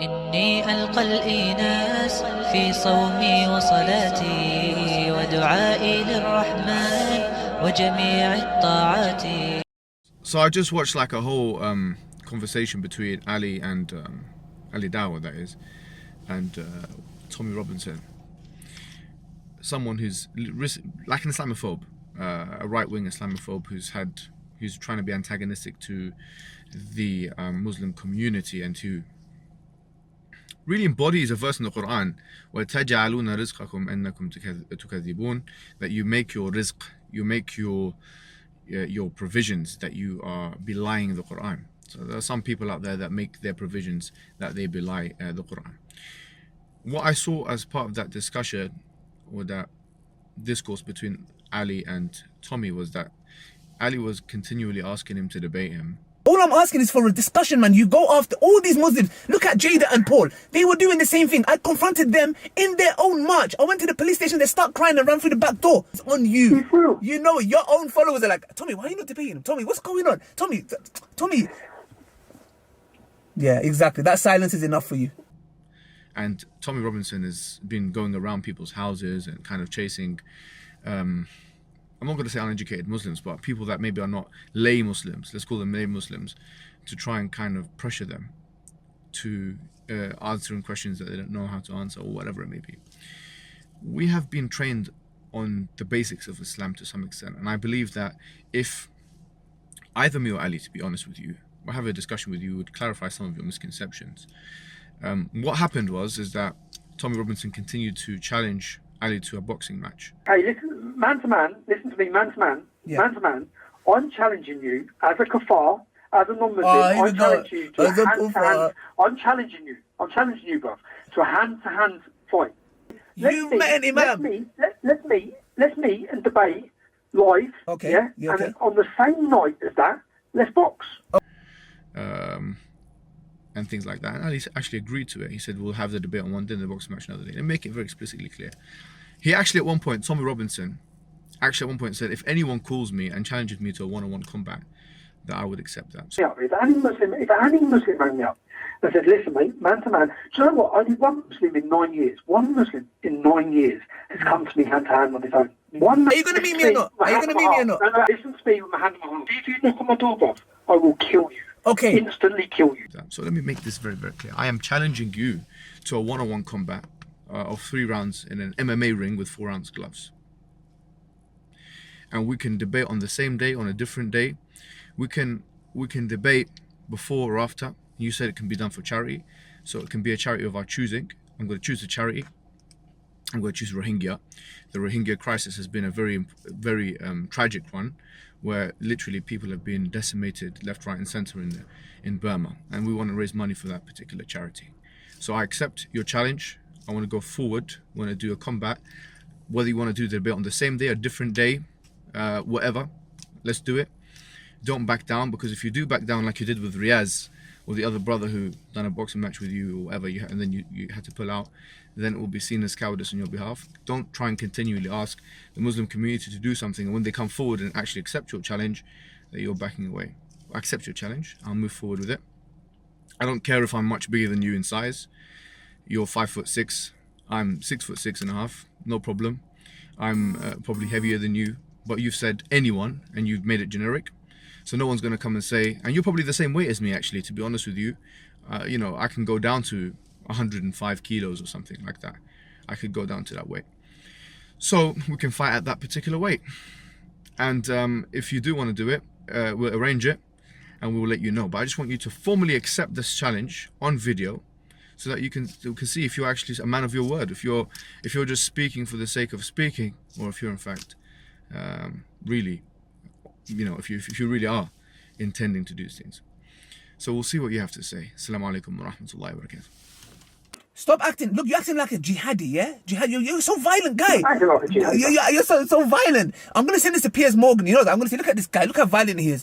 إني ألقى الإناس في صومي وصلاتي ودعائي للرحمن وجميع الطاعات. So I just watched like a whole conversation between Ali and Ali Dawah, that is, and Tommy Robinson. Someone who's like an Islamophobe, a right-wing Islamophobe who's trying to be antagonistic to the Muslim community and who really embodies a verse in the Quran, وَتَجْعَلُونَ رِزْقَكُمْ أَنَّكُمْ تُكَذِّبُونَ, that you make your rizq, you make your provisions, that you are belying the Quran. So there are some people out there that make their provisions that they belie the Quran. What I saw as part of that discussion or that discourse between Ali and Tommy was that Ali was continually asking him to debate him. All I'm asking is for a discussion, man. You go after all these Muslims. Look at Jada and Paul. They were doing the same thing. I confronted them in their own march. I went to the police station. They start crying and ran through the back door. It's on you. You know it. Your own followers are like, Tommy, why are you not debating him? Tommy, what's going on? Tommy. Yeah, exactly. That silence is enough for you. And Tommy Robinson has been going around people's houses and kind of chasing, I'm not going to say uneducated Muslims, but people that maybe are not lay Muslims, let's call them lay Muslims, to try and kind of pressure them to answering questions that they don't know how to answer or whatever it may be. We have been trained on the basics of Islam to some extent, and I believe that if either me or Ali, to be honest with you, we'll have a discussion with you, would clarify some of your misconceptions. What happened is that Tommy Robinson continued to challenge Ali to a boxing match. Hey, listen, man to man, listen to me, man to man, man to man. I'm challenging you as a kafar, as a non-Muslim. I'm challenging you to a hand-to-hand. I'm challenging you, bruv, to a hand-to-hand fight. You met an imam. Let's meet and debate live. Okay. Yeah. Okay. And on the same night as that, let's box. And things like that. And Ali actually agreed to it. He said, we'll have the debate on one day and the boxing match another day. And make it very explicitly clear. He actually at one point, Tommy Robinson, actually at one point said, if anyone calls me and challenges me to a one-on-one combat, that I would accept that. Yeah, if any Muslim rang me up and said, listen mate, man to man, do you know what? Only one Muslim in 9 years has come to me hand to hand on his own. Are you going to meet me or not? No, listen to me with my hand on my heart. If you knock on my door, bruv, I will kill you. Okay. Instantly kill you. So let me make this very, very clear. I am challenging you to a one-on-one combat of 3 rounds in an MMA ring with 4-ounce gloves. And we can debate on the same day, on a different day. We can debate before or after. You said it can be done for charity. So it can be a charity of our choosing. I'm going to choose a charity. I'm going to choose Rohingya. The Rohingya crisis has been a very, very tragic one, where literally people have been decimated left, right and center in Burma, and we want to raise money for that particular charity. So I accept your challenge. I want to go forward. I want to do a combat. Whether you want to do the debate on the same day, a different day, whatever, let's do it. Don't back down, because if you do back down like you did with Riaz or the other brother who done a boxing match with you or whatever, and then you had to pull out, then it will be seen as cowardice on your behalf. Don't try and continually ask the Muslim community to do something, and when they come forward and actually accept your challenge, that you're backing away. I accept your challenge. I'll move forward with it. I don't care if I'm much bigger than you in size. You're 5'6". I'm 6'6.5". No problem. I'm probably heavier than you, but you've said anyone and you've made it generic. So no one's going to come and say, and you're probably the same weight as me actually, to be honest with you. You know, I can go down to 105 kilos or something like that. I could go down to that weight. So we can fight at that particular weight. And if you do want to do it, we'll arrange it and we will let you know. But I just want you to formally accept this challenge on video, so that you can see if you're actually a man of your word, if you're just speaking for the sake of speaking, or if you're in fact really, you know, if you really are intending to do these things. So we'll see what you have to say. Assalamu alaikum wa rahmatullahi wa barakatuh. Stop acting. Look, you're acting like a jihadi, yeah? You're so violent, guy. I acting like a jihadi. You're so violent. I'm going to send this to Piers Morgan. You know that? I'm going to say, look at this guy. Look how violent he is.